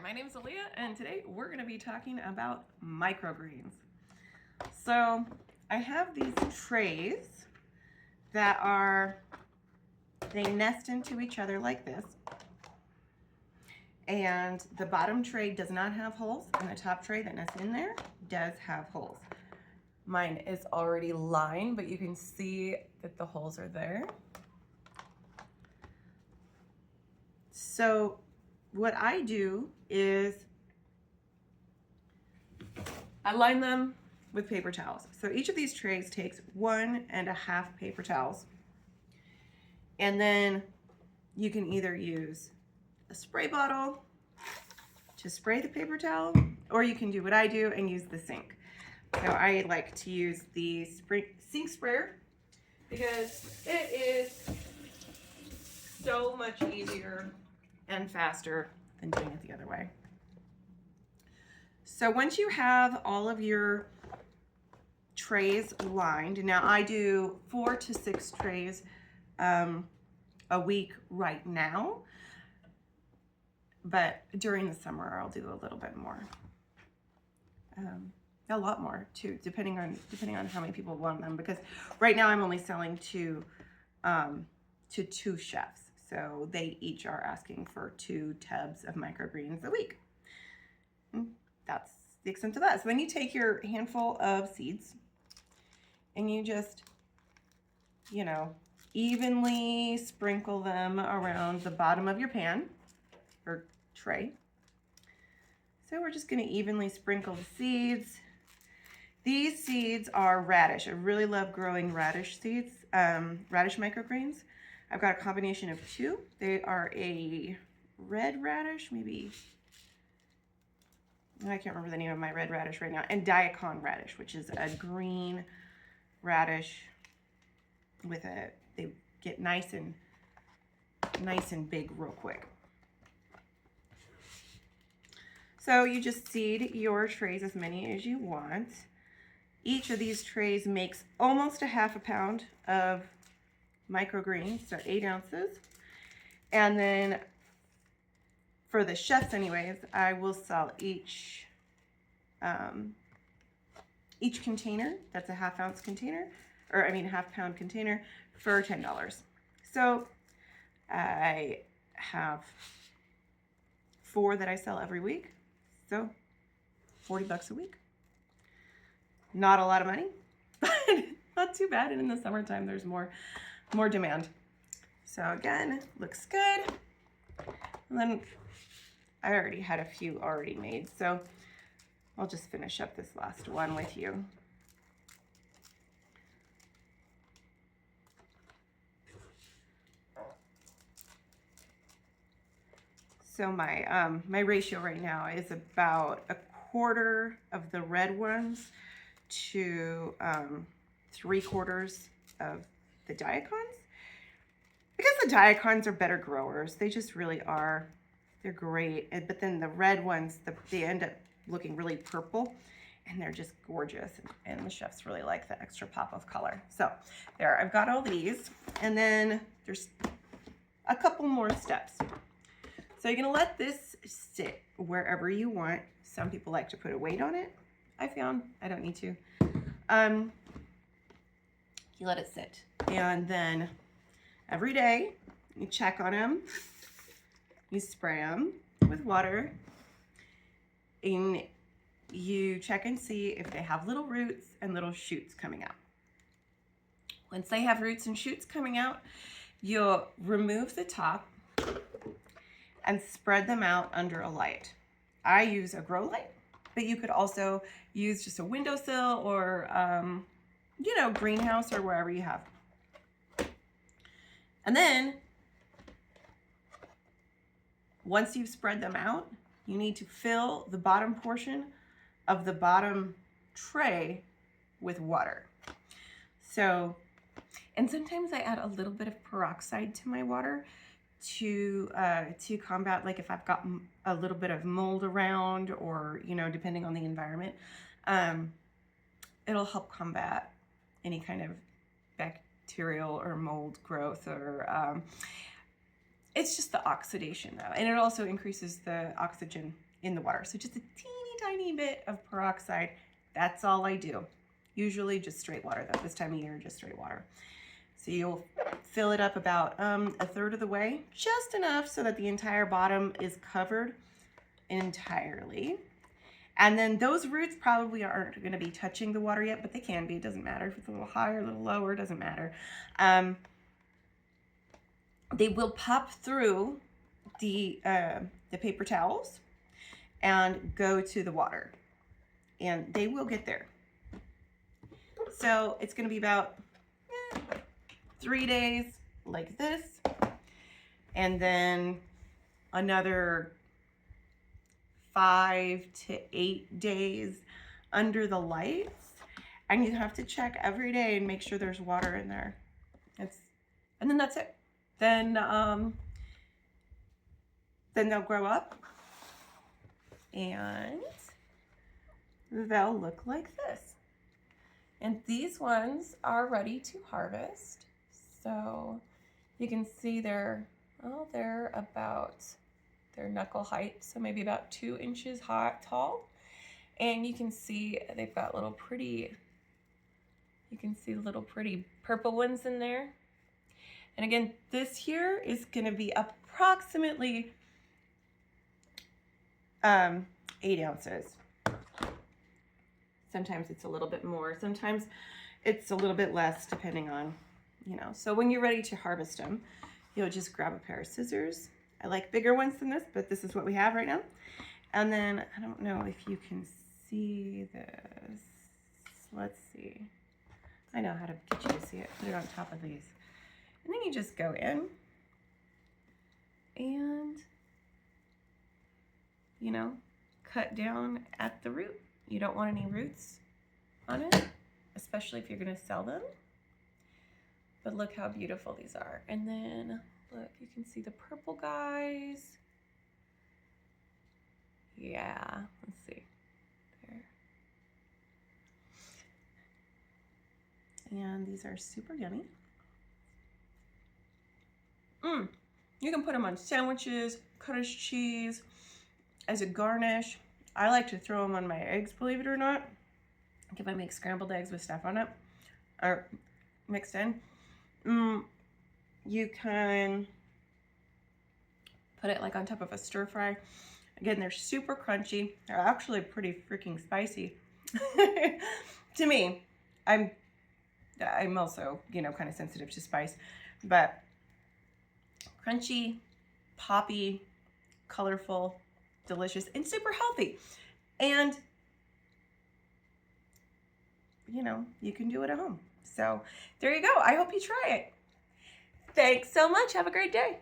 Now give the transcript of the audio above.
my name is Aaliyah, and today we're going to be talking about microgreens. So I have these trays that they nest into each other like this. And the bottom tray does not have holes, and the top tray that nests in there does have holes. Mine is already lined, but you can see that the holes are there. So what I do is I line them with paper towels. So each of these trays takes 1.5 paper towels. And then you can either use a spray bottle to spray the paper towel, or you can do what I do and use the sink. So I like to use the sink sprayer because it is so much easier and faster than doing it the other way. So once you have all of your trays lined, now I do 4 to 6 trays a week right now, but during the summer I'll do a little bit more, a lot more too, depending on how many people want them, because right now I'm only selling to 2 chefs. So they each are asking for 2 tubs of microgreens a week. That's the extent of that. So then you take your handful of seeds and you just, evenly sprinkle them around the bottom of your pan or tray. So we're just going to evenly sprinkle the seeds. These seeds are radish. I really love growing radish seeds, radish microgreens. I've got a combination of 2. They are a red radish, maybe, I can't remember the name of my red radish right now, and daikon radish, which is a green radish with they get nice and big real quick. So you just seed your trays as many as you want. Each of these trays makes almost 1/2 pound of microgreens, so 8 ounces. And then for the chefs anyways, I will sell each container, that's a 1/2 ounce container, or 1/2 pound container, for $10. So I have 4 that I sell every week, so $40 a week. Not a lot of money, but not too bad. And in the summertime, there's more demand. So again, looks good. And then I already had a few already made, so I'll just finish up this last one with you. So my ratio right now is about 1/4 of the red ones to 3/4 of the daikons, because the daikons are better growers. They just really are. They're great. But then the red ones, they end up looking really purple, and they're just gorgeous. And the chefs really like the extra pop of color. So there, I've got all these. And then there's a couple more steps. So you're gonna let this sit wherever you want. Some people like to put a weight on it. I found I don't need to. You let it sit, and then every day you check on them. You spray them with water, and you check and see if they have little roots and little shoots coming out. Once they have roots and shoots coming out, you'll remove the top and spread them out under a light. I use a grow light, but you could also use just a windowsill or, greenhouse or wherever you have. And then once you've spread them out, you need to fill the bottom portion of the bottom tray with water. So, and sometimes I add a little bit of peroxide to my water to combat, like if I've got a little bit of mold around, or depending on the environment, it'll help combat any kind of bacterial or mold growth, or it's just the oxidation though, and it also increases the oxygen in the water. So just a teeny tiny bit of peroxide. That's all I do. Usually just straight water though. This time of year, just straight water. So you'll fill it up about a third of the way, just enough so that the entire bottom is covered entirely. And then those roots probably aren't going to be touching the water yet, but they can be. It doesn't matter if it's a little higher, a little lower, it doesn't matter. They will pop through the paper towels and go to the water, and they will get there. So it's going to be about 3 days like this, and then another 5 to 8 days under the lights, and you have to check every day and make sure there's water in there. And then that's it. Then they'll grow up and they'll look like this. And these ones are ready to harvest. So you can see they're about their knuckle height, so maybe about 2 inches tall. And you can see they've got little pretty purple ones in there. And again, this here is going to be approximately 8 ounces. Sometimes it's a little bit more, sometimes it's a little bit less, depending on, you know. So when you're ready to harvest them, you'll just grab a pair of scissors. I like bigger ones than this, but this is what we have right now. And then, I don't know if you can see this. Let's see. I know how to get you to see it. Put it on top of these. And then you just go in and, you know, cut down at the root. You don't want any roots on it, especially if you're going to sell them. But look how beautiful these are. And then, look, you can see the purple guys. Yeah, let's see. There. And these are super yummy. You can put them on sandwiches, cottage cheese, as a garnish. I like to throw them on my eggs, believe it or not. Like if I make scrambled eggs with stuff on it, or mixed in. You can put it like on top of a stir fry. Again, they're super crunchy. They're actually pretty freaking spicy. To me, I'm also, you know, kind of sensitive to spice, but crunchy, poppy, colorful, delicious, and super healthy. And, you know, you can do it at home. So there you go. I hope you try it. Thanks so much. Have a great day.